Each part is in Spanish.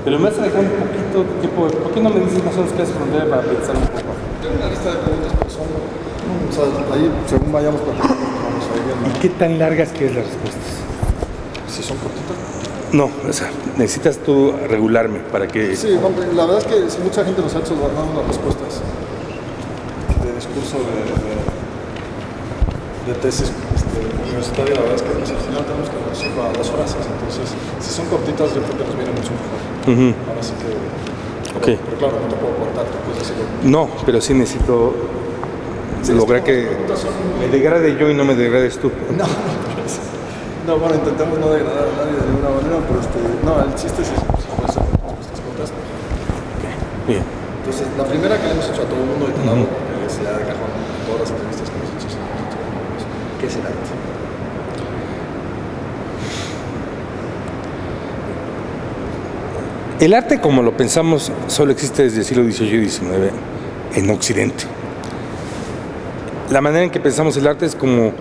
Pero me vas a dejar un poquito de tiempo. ¿Por qué no me dices más o menos qué es frontera para pensar un poco? Tengo una lista de preguntas, pero son... O sea, ahí, según vayamos platicando, vamos a ir viendo. ¿Y qué tan largas quieres las respuestas? Si son cortitas. No, o sea, necesitas tú regularme para que... Sí, hombre, la verdad es que mucha gente nos ha hecho guardar unas respuestas de discurso de tesis universitaria. La verdad es que pues, al final tenemos que reducirlo a 2 frases, entonces si son cortitas yo creo que nos viene mucho mejor. Ahora sí que... Okay. Pero claro, no te puedo cortar, tú puedes decirlo. No, pero sí necesito lograr que me degrade yo y no me degrades tú. No, bueno, intentemos no degradar a nadie de ninguna manera, pero no, el chiste es eso, puede ser respuestas cortas. Okay. Bien. Entonces, la primera que le hemos hecho a todo el mundo y te la hago, que es ya de cajón en todas las entrevistas que hemos hecho, ¿qué es el arte? El arte, como lo pensamos, solo existe desde el siglo XVIII y XIX en Occidente. La manera en que pensamos el arte es como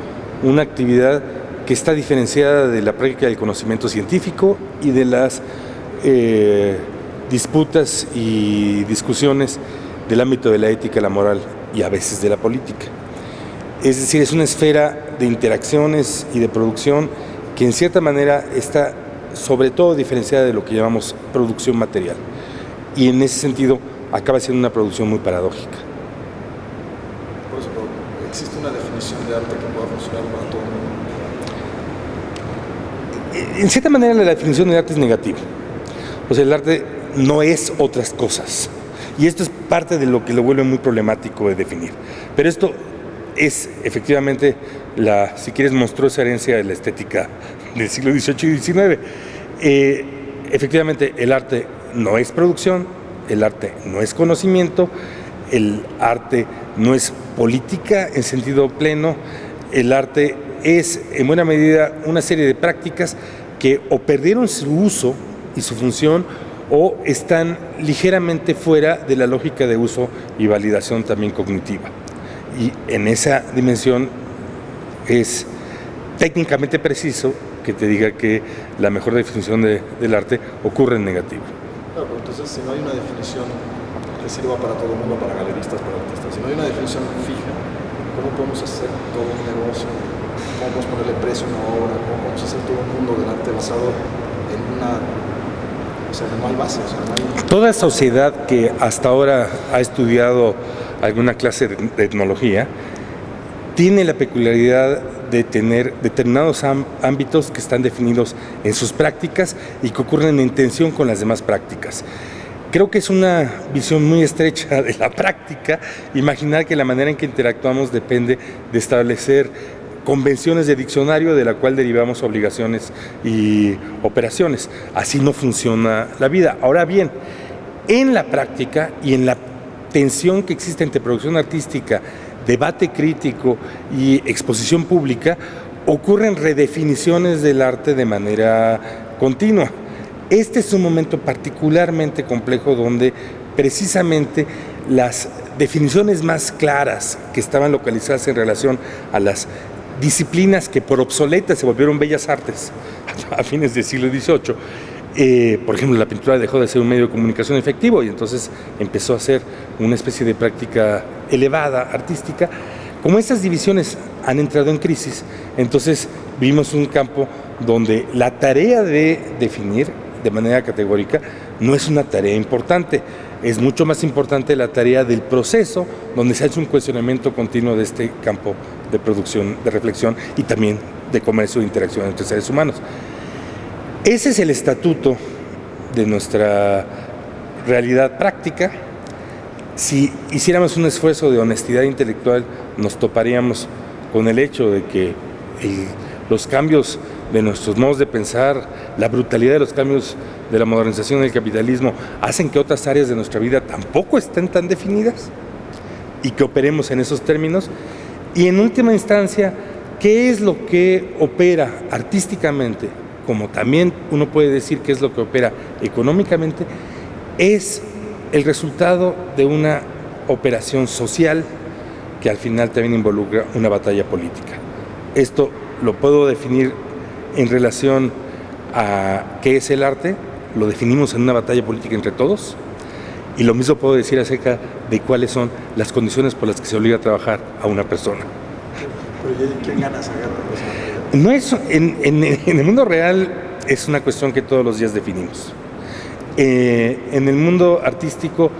una actividad que está diferenciada de la práctica del conocimiento científico y de las disputas y discusiones del ámbito de la ética, la moral y a veces de la política. Es decir, es una esfera de interacciones y de producción que en cierta manera está sobre todo diferenciada de lo que llamamos producción material. Y en ese sentido acaba siendo una producción muy paradójica. Por eso, ¿existe una definición de arte que pueda funcionar para todo el mundo? En cierta manera la definición de arte es negativa. O sea, el arte no es otras cosas. Y esto es parte de lo que lo vuelve muy problemático de definir. Pero esto es efectivamente la, si quieres, monstruosa herencia de la estética del siglo XVIII y XIX. Efectivamente, el arte no es producción, el arte no es conocimiento, el arte no es política en sentido pleno, el arte es en buena medida una serie de prácticas que o perdieron su uso y su función o están ligeramente fuera de la lógica de uso y validación también cognitiva. Y en esa dimensión es técnicamente preciso que te diga que la mejor definición del arte ocurre en negativo. Claro, pero entonces si no hay una definición que sirva para todo el mundo, para galeristas, para artistas, si no hay una definición fija, ¿cómo podemos hacer todo un negocio? ¿Cómo podemos ponerle precio a una obra? ¿Cómo podemos hacer todo un mundo del arte basado en una... O sea, no hay base, o sea, no hay... Toda sociedad que hasta ahora ha estudiado alguna clase de etnología tiene la peculiaridad de tener determinados ámbitos que están definidos en sus prácticas y que ocurren en tensión con las demás prácticas. Creo que es una visión muy estrecha de la práctica imaginar que la manera en que interactuamos depende de establecer convenciones de diccionario de la cual derivamos obligaciones y operaciones. Así no funciona la vida. Ahora bien, en la práctica y en la tensión que existe entre producción artística, debate crítico y exposición pública, ocurren redefiniciones del arte de manera continua. Este es un momento particularmente complejo donde precisamente las definiciones más claras que estaban localizadas en relación a las disciplinas que por obsoletas se volvieron bellas artes a fines del siglo XVIII, por ejemplo, la pintura dejó de ser un medio de comunicación efectivo y entonces empezó a ser una especie de práctica elevada, artística. Como estas divisiones han entrado en crisis, entonces vimos un campo donde la tarea de definir de manera categórica no es una tarea importante, es mucho más importante la tarea del proceso, donde se ha hecho un cuestionamiento continuo de este campo de producción, de reflexión y también de comercio e interacción entre seres humanos. Ese es el estatuto de nuestra realidad práctica. Si hiciéramos un esfuerzo de honestidad intelectual, nos toparíamos con el hecho de que los cambios de nuestros modos de pensar, la brutalidad de los cambios de la modernización del capitalismo, hacen que otras áreas de nuestra vida tampoco estén tan definidas y que operemos en esos términos. Y en última instancia, ¿qué es lo que opera artísticamente? Como también uno puede decir qué es lo que opera económicamente, es el resultado de una operación social que al final también involucra una batalla política. Esto lo puedo definir en relación a qué es el arte lo definimos en una batalla política entre todos, y lo mismo puedo decir acerca de cuáles son las condiciones por las que se obliga a trabajar a una persona. Pero ¿quién gana esa guerra? O sea, No es, en el mundo real es una cuestión que todos los días definimos. En el mundo artístico,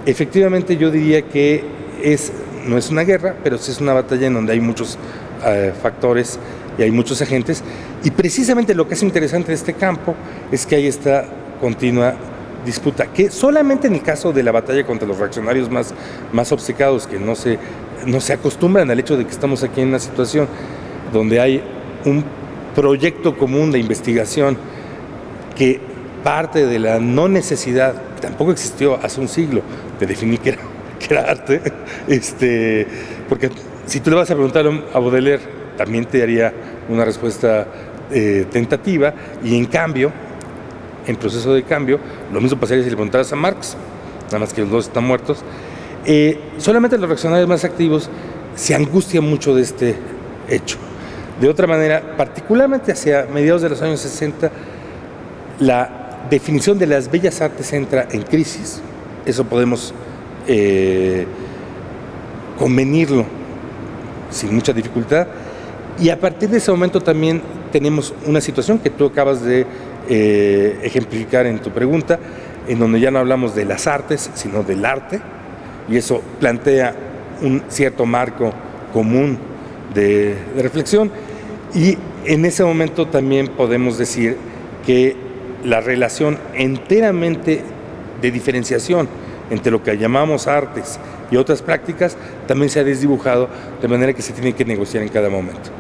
efectivamente yo diría que no es una guerra, pero sí es una batalla en donde hay muchos factores y hay muchos agentes, y precisamente lo que es interesante de este campo es que hay esta continua disputa, que solamente en el caso de la batalla contra los reaccionarios más obcecados, que no se acostumbran al hecho de que estamos aquí en una situación donde hay un proyecto común de investigación que parte de la no necesidad, tampoco existió hace un siglo, de definir qué era arte, porque si tú le vas a preguntar a Baudelaire, también te daría una respuesta tentativa, y en cambio, en proceso de cambio, lo mismo pasaría si le preguntaras a Marx, nada más que los dos están muertos. Solamente los reaccionarios más activos se angustian mucho de este hecho. De otra manera, particularmente hacia mediados de los años 60, la definición de las bellas artes entra en crisis. Eso podemos convenirlo sin mucha dificultad, y a partir de ese momento también tenemos una situación que tú acabas de ejemplificar en tu pregunta, en donde ya no hablamos de las artes, sino del arte, y eso plantea un cierto marco común de reflexión, y en ese momento también podemos decir que la relación enteramente de diferenciación entre lo que llamamos artes y otras prácticas también se ha desdibujado, de manera que se tiene que negociar en cada momento.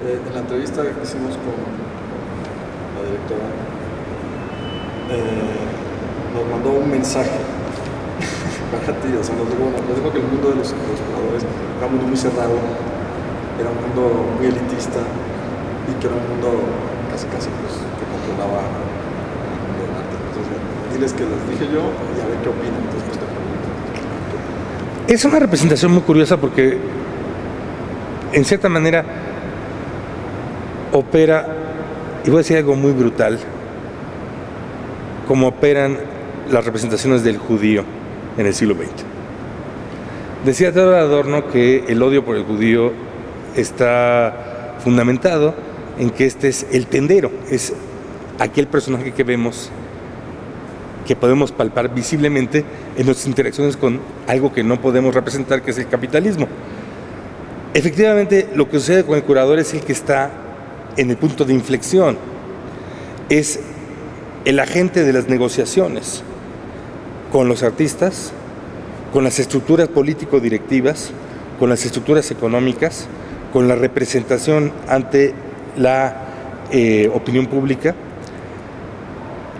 En la entrevista que hicimos con la directora, nos mandó un mensaje para ti, o sea, nos dijo que el mundo de los curadores era un mundo muy cerrado, era un mundo muy elitista, y que era un mundo casi pues, que controlaba el mundo del arte. Entonces, diles que les dije yo y a ver qué opinan. Entonces, pues, te pregunto. Es una representación muy curiosa porque, en cierta manera, opera, y voy a decir algo muy brutal, como operan las representaciones del judío en el siglo XX. Decía Theodor Adorno que el odio por el judío está fundamentado en que este es el tendero, es aquel personaje que vemos, que podemos palpar visiblemente en nuestras interacciones con algo que no podemos representar, que es el capitalismo. Efectivamente, lo que sucede con el curador es el que está en el punto de inflexión, es el agente de las negociaciones con los artistas, con las estructuras político-directivas, con las estructuras económicas, con la representación ante la opinión pública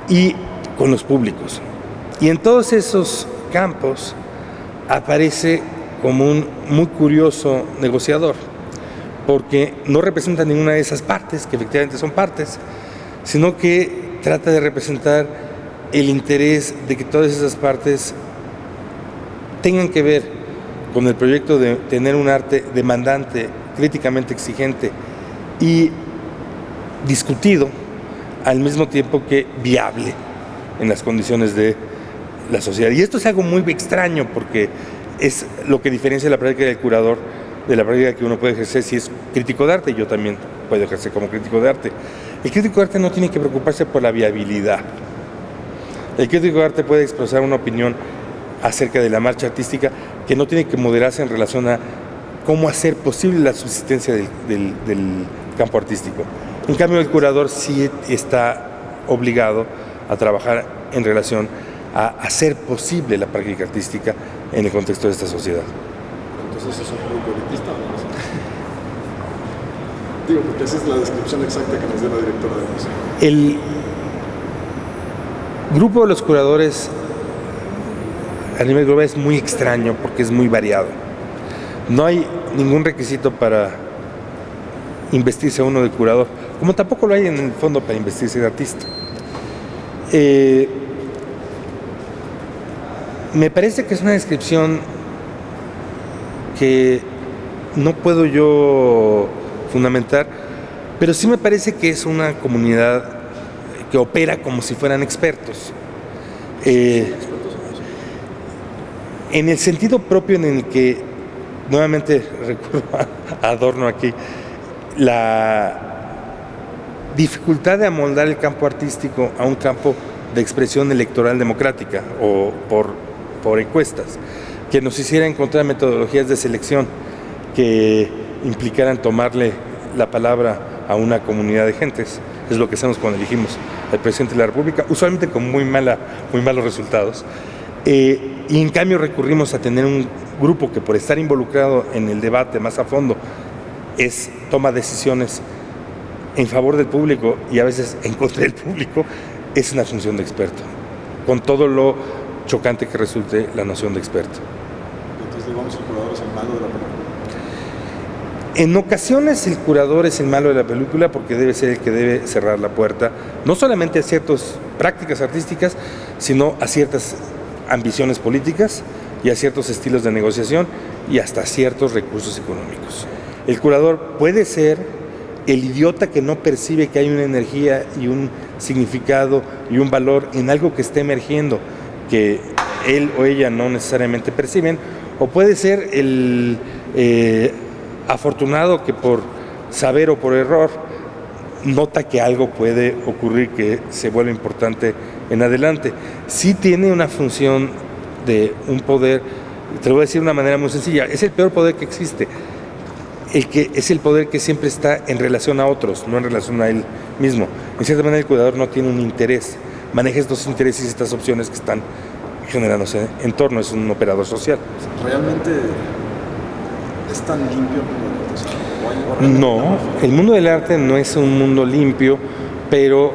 y con los públicos. Y en todos esos campos aparece como un muy curioso negociador, porque no representa ninguna de esas partes, que efectivamente son partes, sino que trata de representar el interés de que todas esas partes tengan que ver con el proyecto de tener un arte demandante, críticamente exigente y discutido, al mismo tiempo que viable en las condiciones de la sociedad. Y esto es algo muy extraño, porque es lo que diferencia la práctica del curador de la práctica que uno puede ejercer si es crítico de arte. Yo también puedo ejercer como crítico de arte. El crítico de arte no tiene que preocuparse por la viabilidad. El crítico de arte puede expresar una opinión acerca de la marcha artística que no tiene que moderarse en relación a cómo hacer posible la subsistencia del campo artístico. En cambio, el curador sí está obligado a trabajar en relación a hacer posible la práctica artística en el contexto de esta sociedad. Entonces, ¿es un público elitista o no? Digo, porque esa es la descripción exacta que nos dio la directora del museo. El grupo de los curadores a nivel global es muy extraño porque es muy variado. No hay ningún requisito para investirse a uno de curador, como tampoco lo hay en el fondo para investirse de artista. Me parece que es una descripción que no puedo yo fundamentar, pero sí me parece que es una comunidad que opera como si fueran expertos. En el sentido propio en el que, nuevamente recurro a Adorno aquí, la dificultad de amoldar el campo artístico a un campo de expresión electoral democrática o por encuestas, que nos hiciera encontrar metodologías de selección que implicaran tomarle la palabra a una comunidad de gentes. Es lo que hacemos cuando elegimos al presidente de la República, usualmente con muy malos resultados. Y en cambio recurrimos a tener un grupo que, por estar involucrado en el debate más a fondo, toma decisiones en favor del público y a veces en contra del público. Es una función de experto, con todo lo chocante que resulte la noción de experto. Entonces, digamos, el curador es el malo de la película. En ocasiones el curador es el malo de la película porque debe ser el que debe cerrar la puerta, no solamente a ciertas prácticas artísticas, sino a ciertas ambiciones políticas y a ciertos estilos de negociación y hasta ciertos recursos económicos. El curador puede ser el idiota que no percibe que hay una energía y un significado y un valor en algo que está emergiendo, que él o ella no necesariamente perciben, o puede ser el afortunado que por saber o por error nota que algo puede ocurrir que se vuelve importante en adelante. Sí tiene una función de un poder, te lo voy a decir de una manera muy sencilla, es el peor poder que existe, es el poder que siempre está en relación a otros, no en relación a él mismo. En cierta manera el cuidador no tiene un interés, maneja estos intereses y estas opciones que están generándose en torno, es un operador social. ¿Realmente es tan limpio? No, el mundo del arte no es un mundo limpio, pero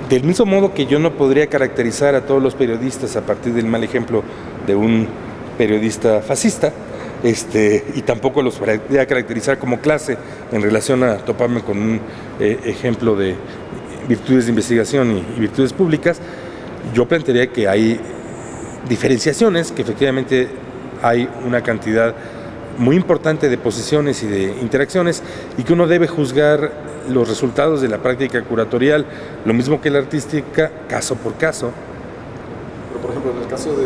del mismo modo que yo no podría caracterizar a todos los periodistas a partir del mal ejemplo de un periodista fascista, y tampoco los podría caracterizar como clase en relación a toparme con un ejemplo de virtudes de investigación y virtudes públicas, yo plantearía que hay diferenciaciones, que efectivamente hay una cantidad muy importante de posiciones y de interacciones y que uno debe juzgar los resultados de la práctica curatorial, lo mismo que la artística, caso por caso. Pero por ejemplo, en el caso de,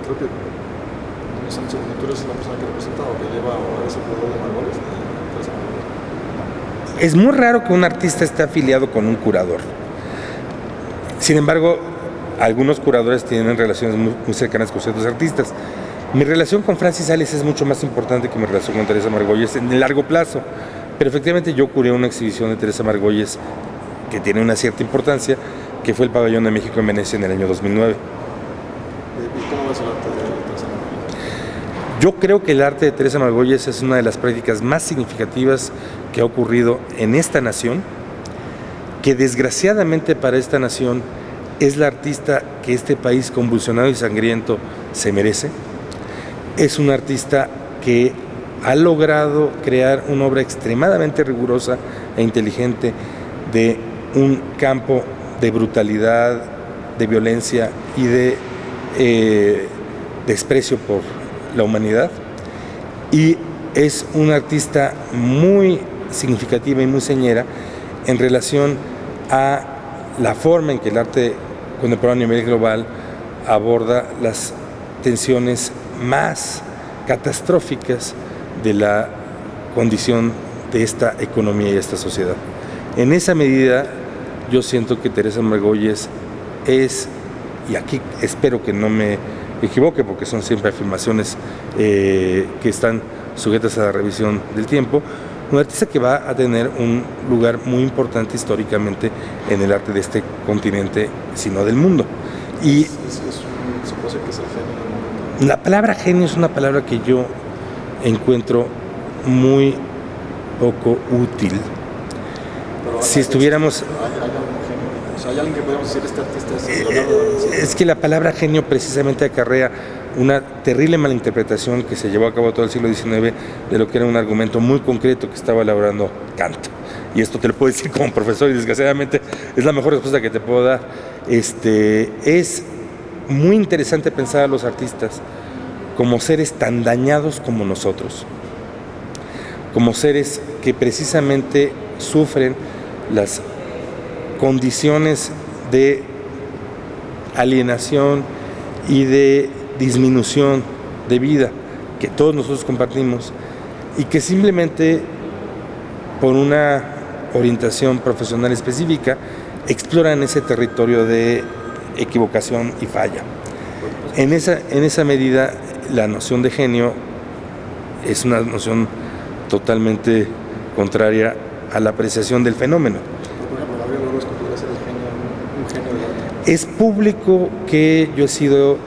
creo que no sé, tú eres la persona que representa o que lleva o eres el curador de Margolis. Es muy raro que un artista esté afiliado con un curador. Sin embargo, algunos curadores tienen relaciones muy cercanas con ciertos artistas. Mi relación con Francis Sales es mucho más importante que mi relación con Teresa Margolles en el largo plazo, pero efectivamente yo curé una exhibición de Teresa Margolles que tiene una cierta importancia, que fue el Pabellón de México en Venecia en el año 2009. ¿Y cómo ves el arte de Teresa Margolles? Yo creo que el arte de Teresa Margolles es una de las prácticas más significativas que ha ocurrido en esta nación, que desgraciadamente para esta nación es la artista que este país convulsionado y sangriento se merece. Es un artista que ha logrado crear una obra extremadamente rigurosa e inteligente de un campo de brutalidad, de violencia y de desprecio por la humanidad. Y es una artista muy significativa y muy señera en relación a la forma en que el arte contemporáneo a nivel global aborda las tensiones más catastróficas de la condición de esta economía y esta sociedad. En esa medida, yo siento que Teresa Margolles es, y aquí espero que no me equivoque, porque son siempre afirmaciones que están sujetas a la revisión del tiempo, un artista que va a tener un lugar muy importante históricamente en el arte de este continente, si no del mundo. Y se puede que es el genio del momento. La palabra genio es una palabra que yo encuentro muy poco útil. Pero si estuviéramos... ¿Hay algún genio? O sea, ¿hay alguien que podemos decir este artista es Leonardo da Vinci? Es que la palabra genio precisamente acarrea una terrible malinterpretación que se llevó a cabo todo el siglo XIX de lo que era un argumento muy concreto que estaba elaborando Kant. Y esto te lo puedo decir como profesor y desgraciadamente es la mejor respuesta que te puedo dar. Es muy interesante pensar a los artistas como seres tan dañados como nosotros, como seres que precisamente sufren las condiciones de alienación y de disminución de vida que todos nosotros compartimos y que simplemente por una orientación profesional específica exploran ese territorio de equivocación y falla. En esa medida, la noción de genio es una noción totalmente contraria a la apreciación del fenómeno. Por ejemplo, Gabriel Orozco podría ser un genio del arte. Es público que yo he sido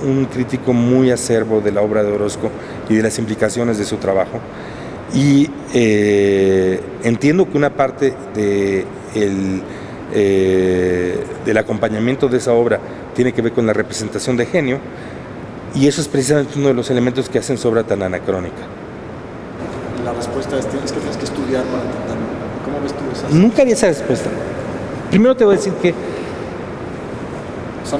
un crítico muy acerbo de la obra de Orozco y de las implicaciones de su trabajo. Y entiendo que una parte del acompañamiento de esa obra tiene que ver con la representación de genio, y eso es precisamente uno de los elementos que hacen su obra tan anacrónica. La respuesta es tienes que estudiar para entenderlo. ¿Cómo ves tú esa? Nunca haría esa respuesta. Primero te voy a decir que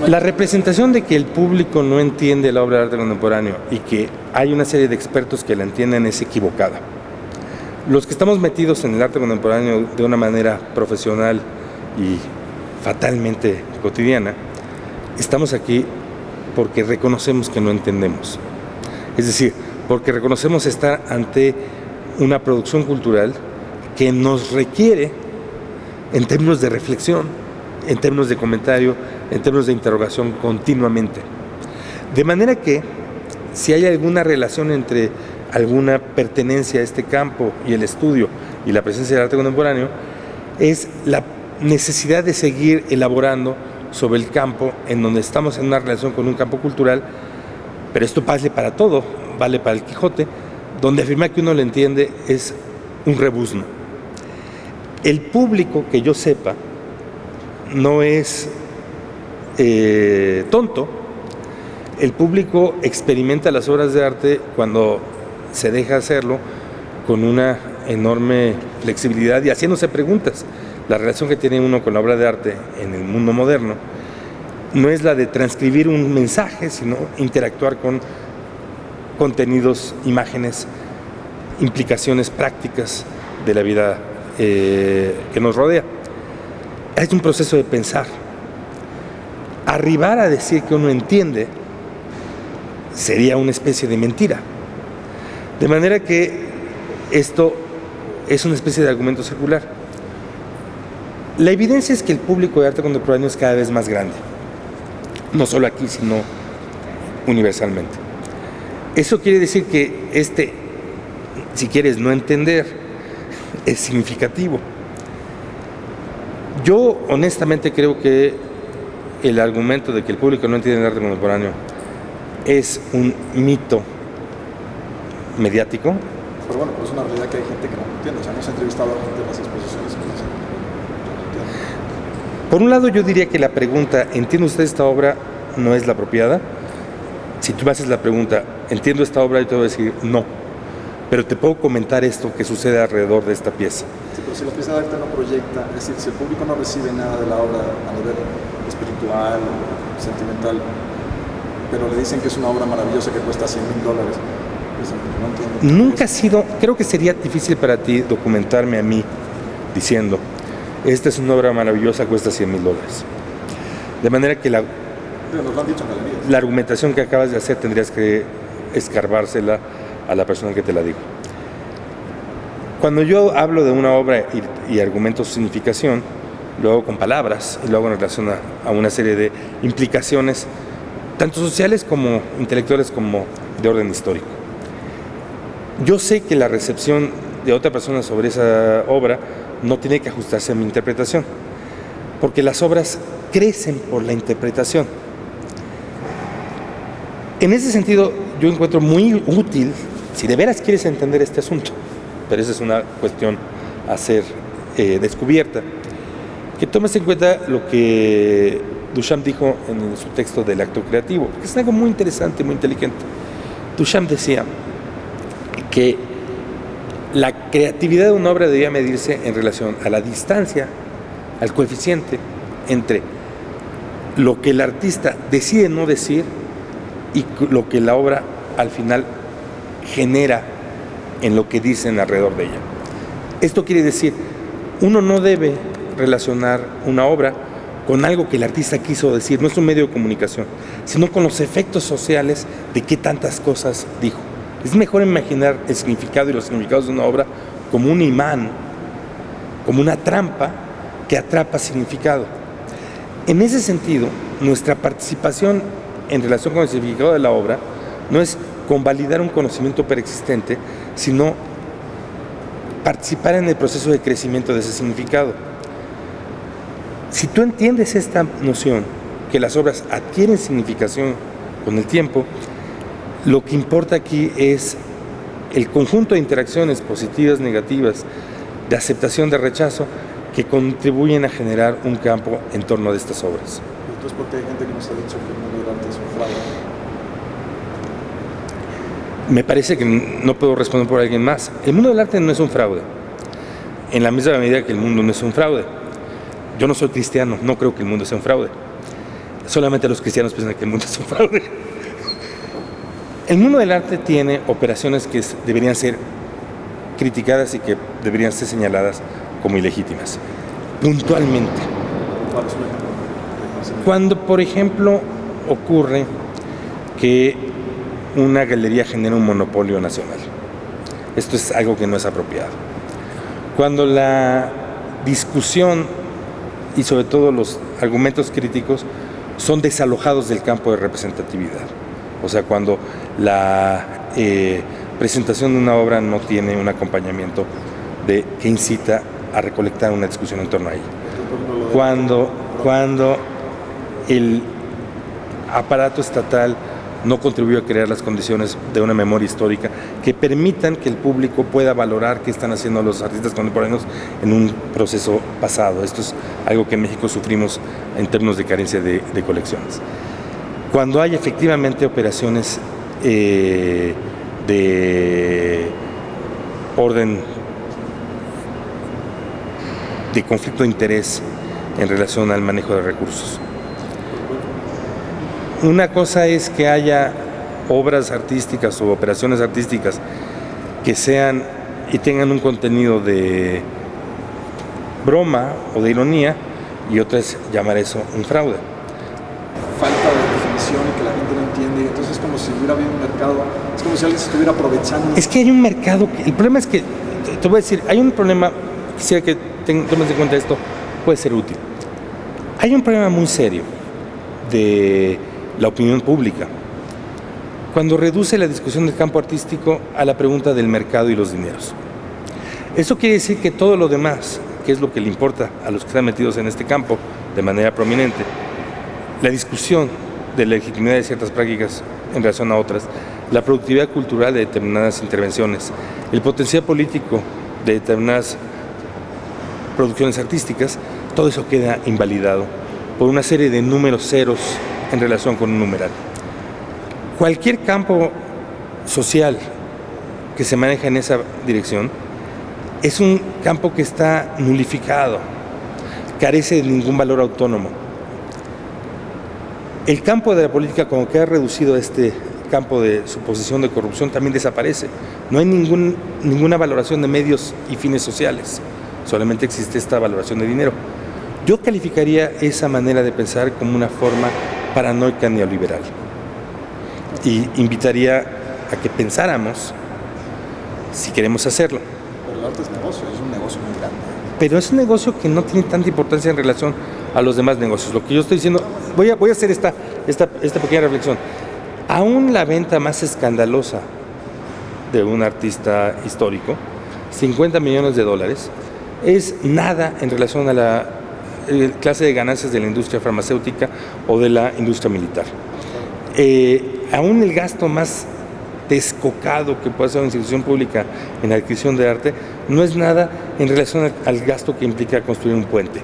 la representación de que el público no entiende la obra de arte contemporáneo y que hay una serie de expertos que la entienden es equivocada. Los que estamos metidos en el arte contemporáneo de una manera profesional y fatalmente cotidiana, estamos aquí porque reconocemos que no entendemos. Es decir, porque reconocemos estar ante una producción cultural que nos requiere, en términos de reflexión, en términos de comentario, en términos de interrogación continuamente. De manera que, si hay alguna relación entre alguna pertenencia a este campo y el estudio y la presencia del arte contemporáneo, es la necesidad de seguir elaborando sobre el campo en donde estamos en una relación con un campo cultural, pero esto vale para todo, vale para el Quijote, donde afirmar que uno lo entiende es un rebuzno. El público, que yo sepa, no es tonto. El público experimenta las obras de arte cuando se deja hacerlo con una enorme flexibilidad y haciéndose preguntas. La relación que tiene uno con la obra de arte en el mundo moderno no es la de transcribir un mensaje, sino interactuar con contenidos, imágenes, implicaciones prácticas de la vida que nos rodea. Es un proceso de pensar. Arribar a decir que uno entiende sería una especie de mentira. De manera que esto es una especie de argumento circular. La evidencia es que el público de arte contemporáneo es cada vez más grande, no solo aquí, sino universalmente. Eso quiere decir que si quieres no entender, es significativo. Yo honestamente creo que el argumento de que el público no entiende el arte contemporáneo es un mito mediático. Pero bueno, es una realidad que hay gente que no entiende. O sea, hemos entrevistado a gente en las exposiciones que no entiende. Por un lado, yo diría que la pregunta, ¿entiende usted esta obra?, no es la apropiada. Si tú me haces la pregunta, ¿entiendo esta obra?, yo te voy a decir no. Pero te puedo comentar esto que sucede alrededor de esta pieza. Sí, pero si la pieza de arte no proyecta, es decir, si el público no recibe nada de la obra a nivel espiritual o sentimental, pero le dicen que es una obra maravillosa que cuesta $100,000, dicen, no entiendo. Nunca ha sido, creo que sería difícil para ti documentarme a mí diciendo, esta es una obra maravillosa, cuesta $100,000. De manera que Nos lo han dicho en galerías. la argumentación que acabas de hacer tendrías que escarbársela a la persona que te la dijo. Cuando yo hablo de una obra y argumento su significación, lo hago con palabras y lo hago en relación a una serie de implicaciones, tanto sociales como intelectuales como de orden histórico. Yo sé que la recepción de otra persona sobre esa obra no tiene que ajustarse a mi interpretación, porque las obras crecen por la interpretación. En ese sentido, yo encuentro muy útil, si de veras quieres entender este asunto, pero esa es una cuestión a ser descubierta, que tomes en cuenta lo que Duchamp dijo en su texto del acto creativo, que es algo muy interesante, muy inteligente. Duchamp decía que la creatividad de una obra debía medirse en relación a la distancia, al coeficiente entre lo que el artista decide no decir y lo que la obra al final genera en lo que dicen alrededor de ella. Esto quiere decir, uno no debe relacionar una obra con algo que el artista quiso decir, no es un medio de comunicación, sino con los efectos sociales de qué tantas cosas dijo. Es mejor imaginar el significado y los significados de una obra como un imán, como una trampa que atrapa significado. En ese sentido, nuestra participación en relación con el significado de la obra no es convalidar un conocimiento preexistente, sino participar en el proceso de crecimiento de ese significado. Si tú entiendes esta noción, que las obras adquieren significación con el tiempo, lo que importa aquí es el conjunto de interacciones positivas, negativas, de aceptación, de rechazo, que contribuyen a generar un campo en torno de estas obras. Entonces, ¿por qué hay gente que nos ha dicho que el mundo del arte es un fraude? Me parece que no puedo responder por alguien más. El mundo del arte no es un fraude, en la misma medida que el mundo no es un fraude. Yo no soy cristiano, no creo que el mundo sea un fraude. Solamente los cristianos piensan que el mundo es un fraude. El mundo del arte tiene operaciones que deberían ser criticadas y que deberían ser señaladas como ilegítimas, puntualmente. Cuando, por ejemplo, ocurre que una galería genera un monopolio nacional. Esto es algo que no es apropiado. Cuando la discusión y sobre todo los argumentos críticos son desalojados del campo de representatividad. O sea, cuando la presentación de una obra no tiene un acompañamiento que incita a recolectar una discusión en torno a ella. Cuando el aparato estatal no contribuyó a crear las condiciones de una memoria histórica que permitan que el público pueda valorar qué están haciendo los artistas contemporáneos en un proceso pasado. Esto es algo que en México sufrimos en términos de carencia de colecciones. Cuando hay efectivamente operaciones de orden de conflicto de interés en relación al manejo de recursos. Una cosa es que haya obras artísticas o operaciones artísticas que sean y tengan un contenido de broma o de ironía, y otra es llamar eso un fraude. Falta de definición y que la gente no entiende, entonces es como si hubiera habido un mercado, es como si alguien se estuviera aprovechando. Es que hay un mercado, el problema es que, te voy a decir, hay un problema, quisiera que tomes en cuenta esto, puede ser útil. Hay un problema muy serio de la opinión pública cuando reduce la discusión del campo artístico a la pregunta del mercado y los dineros. Eso quiere decir que todo lo demás, que es lo que le importa a los que están metidos en este campo de manera prominente, la discusión de la legitimidad de ciertas prácticas en relación a otras, la productividad cultural de determinadas intervenciones, el potencial político de determinadas producciones artísticas, todo eso queda invalidado por una serie de números ceros en relación con un numeral. Cualquier campo social que se maneja en esa dirección es un campo que está nulificado, carece de ningún valor autónomo. El campo de la política, como queda reducido a este campo de suposición de corrupción, también desaparece. No hay ninguna valoración de medios y fines sociales, solamente existe esta valoración de dinero. Yo calificaría esa manera de pensar como una forma paranoica neoliberal y invitaría a que pensáramos si queremos hacerlo. Pero el arte es negocio, es un negocio muy grande. Pero es un negocio que no tiene tanta importancia en relación a los demás negocios. Lo que yo estoy diciendo, voy a hacer esta pequeña reflexión. Aún la venta más escandalosa de un artista histórico, $50 millones, es nada en relación a la clase de ganancias de la industria farmacéutica o de la industria militar. Aún el gasto más descocado que puede hacer una institución pública en la adquisición de arte no es nada en relación al gasto que implica construir un puente.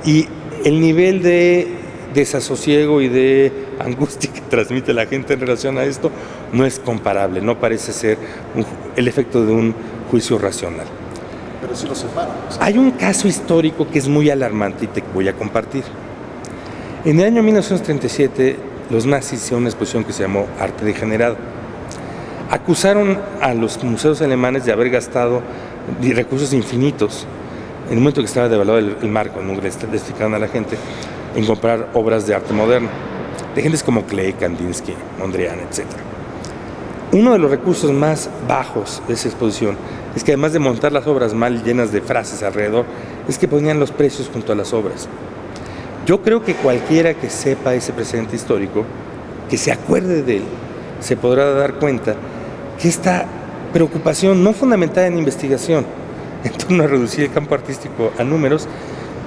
Y el nivel de desasosiego y de angustia que transmite la gente en relación a esto no es comparable, no parece ser el efecto de un juicio racional. Pero sí lo separan. Hay un caso histórico que es muy alarmante y te voy a compartir. En el año 1937, los nazis hicieron una exposición que se llamó Arte Degenerado. Acusaron a los museos alemanes de haber gastado recursos infinitos en el momento que estaba devaluado el marco, ¿no?, le explicaron a la gente, en comprar obras de arte moderno, de gentes como Klee, Kandinsky, Mondrian, etc. Uno de los recursos más bajos de esa exposición es que, además de montar las obras mal llenas de frases alrededor, es que ponían los precios junto a las obras. Yo creo que cualquiera que sepa ese precedente histórico, que se acuerde de él, se podrá dar cuenta que esta preocupación no fundamentada en investigación en torno a reducir el campo artístico a números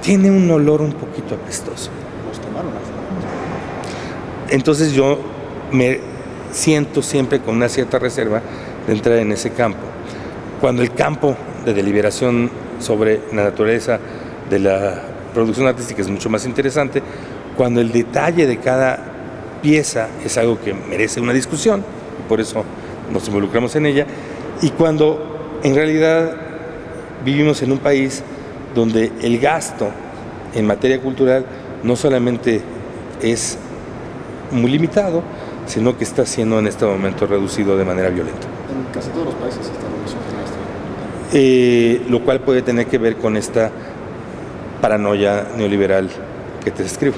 tiene un olor un poquito apestoso. Los tomaron así. Entonces yo me siento siempre con una cierta reserva de entrar en ese campo. Cuando el campo de deliberación sobre la naturaleza de la producción artística es mucho más interesante, cuando el detalle de cada pieza es algo que merece una discusión, y por eso nos involucramos en ella, y cuando en realidad vivimos en un país donde el gasto en materia cultural no solamente es muy limitado, sino que está siendo en este momento reducido de manera violenta. En casi todos los países está reduciendo lo cual puede tener que ver con esta paranoia neoliberal que te describo.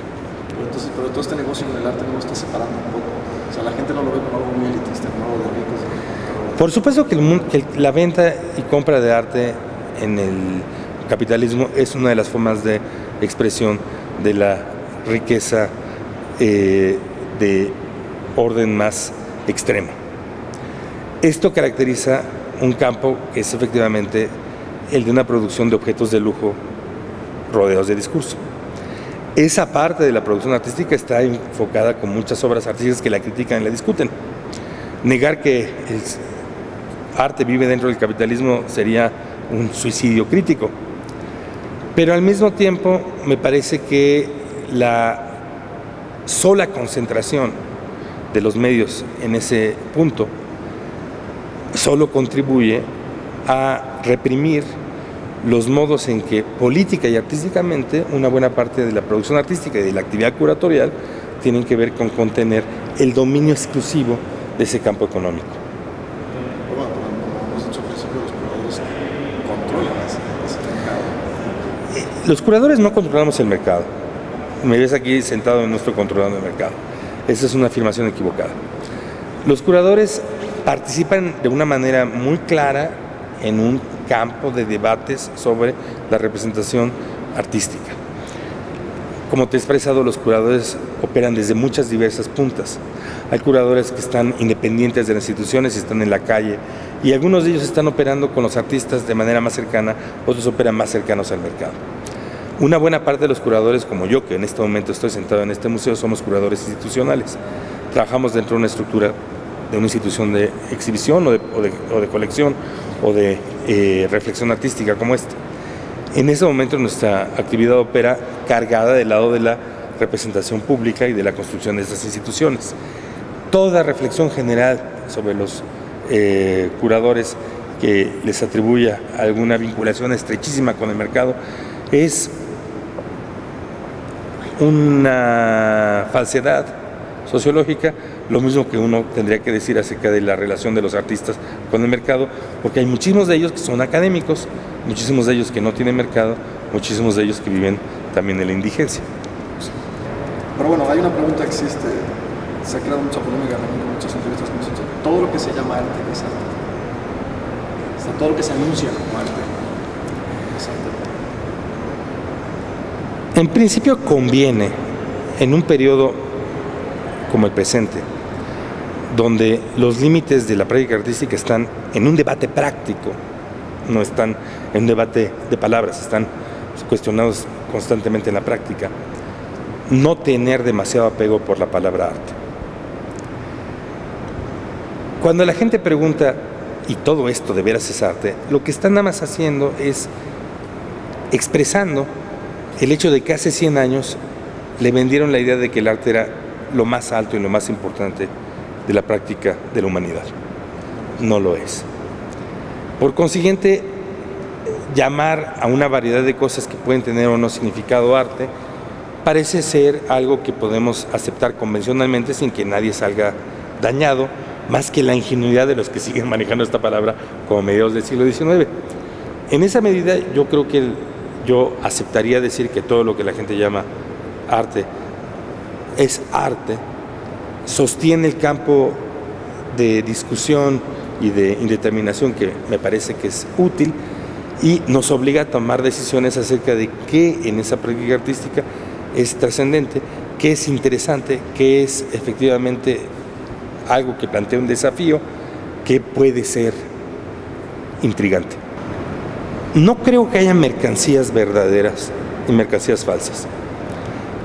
Pero todo este negocio en el arte no lo está separando un poco. O sea, la gente no lo ve como algo muy elitista, como algo de ricos. Por supuesto que la venta y compra de arte en el capitalismo es una de las formas de expresión de la riqueza de orden más extremo. Esto caracteriza un campo que es efectivamente el de una producción de objetos de lujo rodeados de discurso. Esa parte de la producción artística está enfocada con muchas obras artísticas que la critican y la discuten. Negar que el arte vive dentro del capitalismo sería un suicidio crítico. Pero al mismo tiempo me parece que la sola concentración de los medios en ese punto solo contribuye a reprimir los modos en que política y artísticamente una buena parte de la producción artística y de la actividad curatorial tienen que ver con contener el dominio exclusivo de ese campo económico. Bueno, como hemos dicho al principio, los curadores controlan ese mercado. Los curadores no controlamos el mercado. Me ves aquí sentado en nuestro controlando el mercado. Esa es una afirmación equivocada. Los curadores participan de una manera muy clara en un campo de debates sobre la representación artística. Como te he expresado, los curadores operan desde muchas diversas puntas. Hay curadores que están independientes de las instituciones y están en la calle, y algunos de ellos están operando con los artistas de manera más cercana, otros operan más cercanos al mercado. Una buena parte de los curadores, como yo, que en este momento estoy sentado en este museo, somos curadores institucionales. Trabajamos dentro de una estructura de una institución de exhibición o de colección o de reflexión artística como esta. En ese momento nuestra actividad opera cargada del lado de la representación pública y de la construcción de estas instituciones. Toda reflexión general sobre los curadores que les atribuya alguna vinculación estrechísima con el mercado es una falsedad sociológica, lo mismo que uno tendría que decir acerca de la relación de los artistas con el mercado, porque hay muchísimos de ellos que son académicos, muchísimos de ellos que no tienen mercado, muchísimos de ellos que viven también en la indigencia. Pero bueno, hay una pregunta que existe, se ha creado mucha polémica también con muchas entrevistas que hemos hecho. Todo lo que se llama arte es arte. O sea, todo lo que se anuncia como arte es arte. En principio conviene, en un periodo como el presente, donde los límites de la práctica artística están en un debate práctico, no están en un debate de palabras, están cuestionados constantemente en la práctica, no tener demasiado apego por la palabra arte. Cuando la gente pregunta, ¿y todo esto de veras es arte?, lo que están nada más haciendo es expresando el hecho de que hace 100 años le vendieron la idea de que el arte era lo más alto y lo más importante de la práctica de la humanidad. No lo es. Por consiguiente, llamar a una variedad de cosas que pueden tener o no significado arte parece ser algo que podemos aceptar convencionalmente sin que nadie salga dañado, más que la ingenuidad de los que siguen manejando esta palabra como mediados del siglo XIX. En esa medida, yo creo que yo aceptaría decir que todo lo que la gente llama arte es arte, sostiene el campo de discusión y de indeterminación que me parece que es útil y nos obliga a tomar decisiones acerca de qué en esa práctica artística es trascendente, qué es interesante, qué es efectivamente algo que plantea un desafío, qué puede ser intrigante. No creo que haya mercancías verdaderas y mercancías falsas.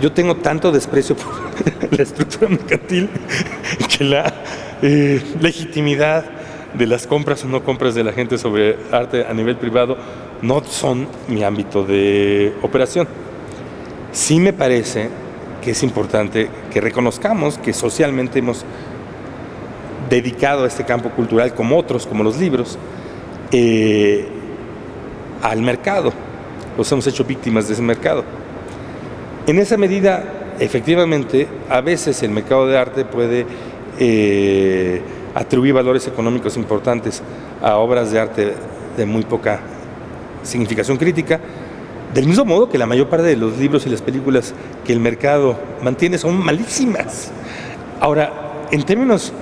Yo tengo tanto desprecio por la estructura mercantil que la legitimidad de las compras o no compras de la gente sobre arte a nivel privado no son mi ámbito de operación. Sí me parece que es importante que reconozcamos que socialmente hemos dedicado a este campo cultural, como otros, como los libros, al mercado. Los hemos hecho víctimas de ese mercado. En esa medida, efectivamente, a veces el mercado de arte puede atribuir valores económicos importantes a obras de arte de muy poca significación crítica, del mismo modo que la mayor parte de los libros y las películas que el mercado mantiene son malísimas. Ahora, en términos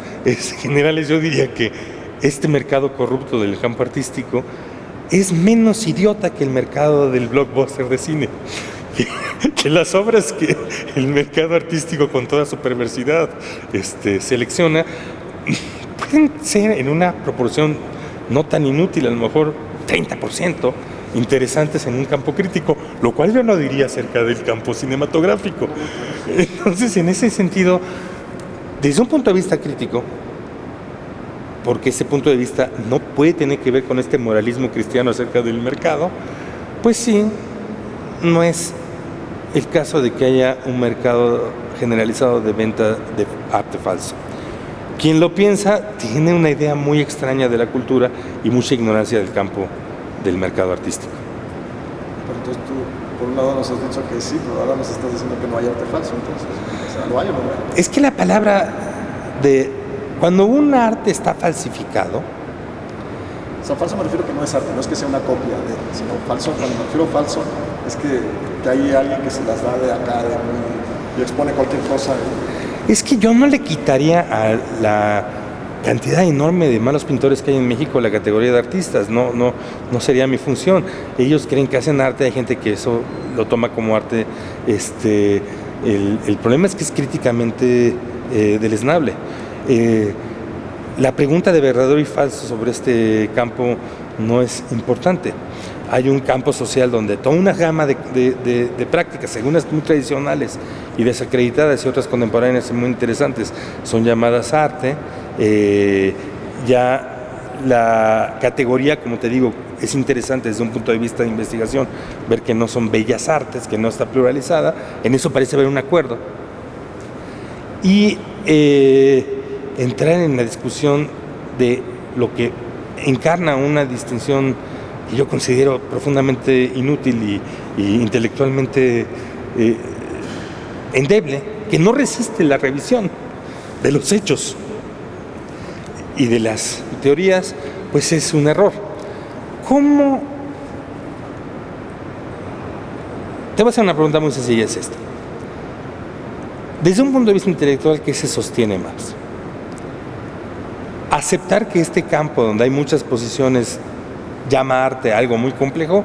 generales, yo diría que este mercado corrupto del campo artístico es menos idiota que el mercado del blockbuster de cine. Que las obras que el mercado artístico con toda su perversidad selecciona pueden ser en una proporción no tan inútil, a lo mejor 30%, interesantes en un campo crítico, lo cual yo no diría acerca del campo cinematográfico. Entonces, en ese sentido, desde un punto de vista crítico, porque ese punto de vista no puede tener que ver con este moralismo cristiano acerca del mercado, pues sí, no es el caso de que haya un mercado generalizado de venta de arte falso. Quien lo piensa tiene una idea muy extraña de la cultura y mucha ignorancia del campo del mercado artístico. Pero entonces tú, por un lado nos has dicho que sí, pero ahora nos estás diciendo que no hay arte falso, entonces, o sea, ¿lo hay o no hay? Es que la palabra de... Cuando un arte está falsificado... O sea, falso me refiero que no es arte, no es que sea una copia de, sino falso, cuando me refiero falso, es que hay alguien que se las da de acá y expone cualquier cosa. Es que yo no le quitaría a la cantidad enorme de malos pintores que hay en México la categoría de artistas, no sería mi función. Ellos creen que hacen arte, hay gente que eso lo toma como arte. El problema es que es críticamente deleznable. La pregunta de verdadero y falso sobre este campo no es importante. Hay un campo social donde toda una gama de prácticas, algunas muy tradicionales y desacreditadas y otras contemporáneas y muy interesantes, son llamadas arte. Ya la categoría, como te digo, es interesante desde un punto de vista de investigación, ver que no son bellas artes, que no está pluralizada. En eso parece haber un acuerdo. Y entrar en la discusión de lo que encarna una distinción que yo considero profundamente inútil y intelectualmente endeble, que no resiste la revisión de los hechos y de las teorías, pues es un error. ¿Cómo? Te voy a hacer una pregunta muy sencilla, es esta. Desde un punto de vista intelectual, ¿qué se sostiene más? Aceptar que este campo, donde hay muchas posiciones, llama arte algo muy complejo,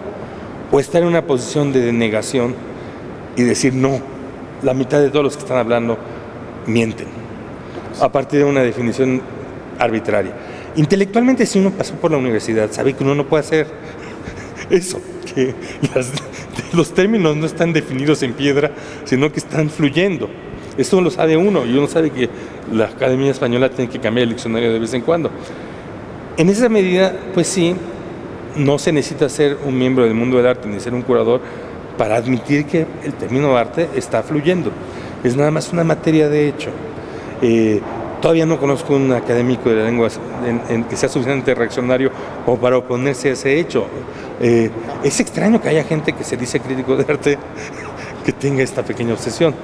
o estar en una posición de denegación y decir no, la mitad de todos los que están hablando mienten, a partir de una definición arbitraria. Intelectualmente, si uno pasó por la universidad, sabe que uno no puede hacer eso, que los términos no están definidos en piedra, sino que están fluyendo. Esto lo sabe uno, y uno sabe que la Academia Española tiene que cambiar el diccionario de vez en cuando. En esa medida, pues sí, no se necesita ser un miembro del mundo del arte ni ser un curador para admitir que el término arte está fluyendo. Es nada más una materia de hecho. Todavía no conozco un académico de la lengua que sea suficientemente reaccionario como para oponerse a ese hecho. Es extraño que haya gente que se dice crítico de arte que tenga esta pequeña obsesión.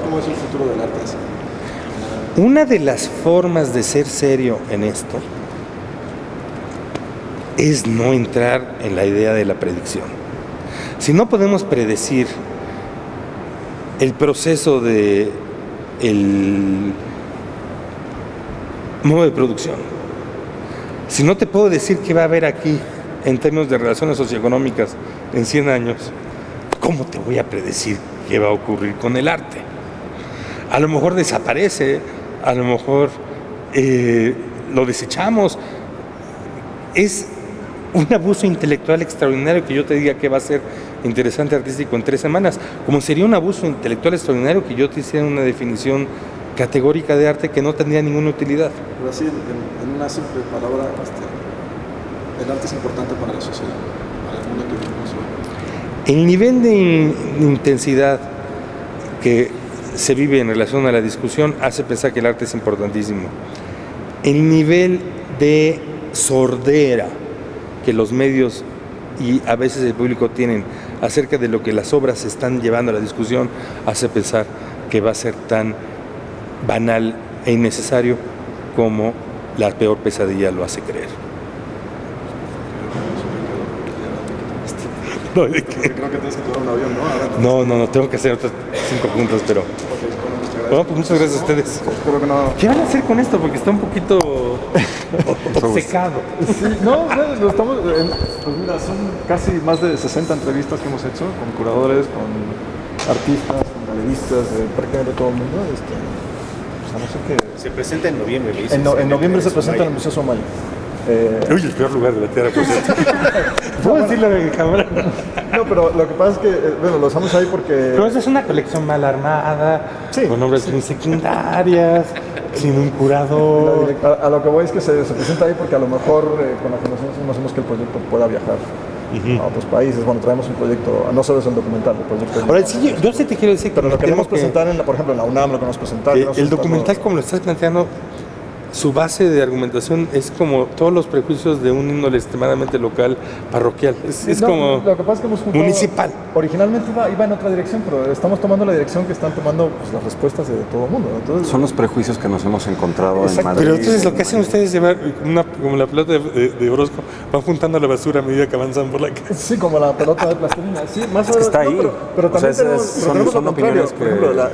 ¿Cómo es el futuro del arte? Una de las formas de ser serio en esto es no entrar en la idea de la predicción. Si no podemos predecir el proceso de el modo de producción, si no te puedo decir qué va a haber aquí en términos de relaciones socioeconómicas en 100 años, ¿cómo te voy a predecir qué va a ocurrir con el arte? A lo mejor desaparece, a lo mejor lo desechamos. Es un abuso intelectual extraordinario que yo te diga que va a ser interesante artístico en 3 semanas, como sería un abuso intelectual extraordinario que yo te hiciera una definición categórica de arte que no tendría ninguna utilidad. Pero así, en una simple palabra, el arte es importante para la sociedad, para el mundo que vivimos hoy. El nivel de intensidad que se vive en relación a la discusión hace pensar que el arte es importantísimo. El nivel de sordera que los medios y a veces el público tienen acerca de lo que las obras están llevando a la discusión hace pensar que va a ser tan banal e innecesario como la peor pesadilla lo hace creer. No, Creo que tienes que tomar un avión, ¿no? No, tengo que hacer otros 5 puntos, pero... Bueno, pues muchas gracias a ustedes. Espero que no... ¿Qué van a hacer con esto? Porque está un poquito obcecado. Sí, no, lo estamos... pues mira, son casi más de 60 entrevistas que hemos hecho con curadores, con artistas, con galeristas, prácticamente todo el mundo. O sea, no sé qué... Se presenta en noviembre, me dices. En noviembre se presenta en el Museo Somalia. Uy, el peor lugar de la Tierra, por cierto. ¿Puedo decirlo en cámara? No, pero lo que pasa es que, bueno, lo usamos ahí porque... Pero esa es una colección mal armada, sí, con obras muy secundarias, sin un curador. A lo que voy es que se presenta ahí porque a lo mejor con la fundación hacemos que el proyecto pueda viajar a otros países. Bueno, traemos un proyecto, no solo es el documental, el proyecto... Ahora, sí, yo sí te quiero decir que... Pero lo queremos presentar, por ejemplo, en la UNAM, lo queremos presentar. El documental, como lo estás planteando, su base de argumentación es como todos los prejuicios de un índole extremadamente local, parroquial. Es no, como lo que pasa es que hemos juntado, municipal. Originalmente iba en otra dirección, pero estamos tomando la dirección que están tomando pues, las respuestas de todo el mundo. Entonces, son los prejuicios que nos hemos encontrado en Madrid. Pero entonces lo que hacen ustedes es llevar como la pelota de Orozco, van juntando la basura a medida que avanzan por la calle. Sí, como la pelota de plastilina. Sí, más es que está ahí. Pero también o sea, tenemos son opiniones que... Por ejemplo,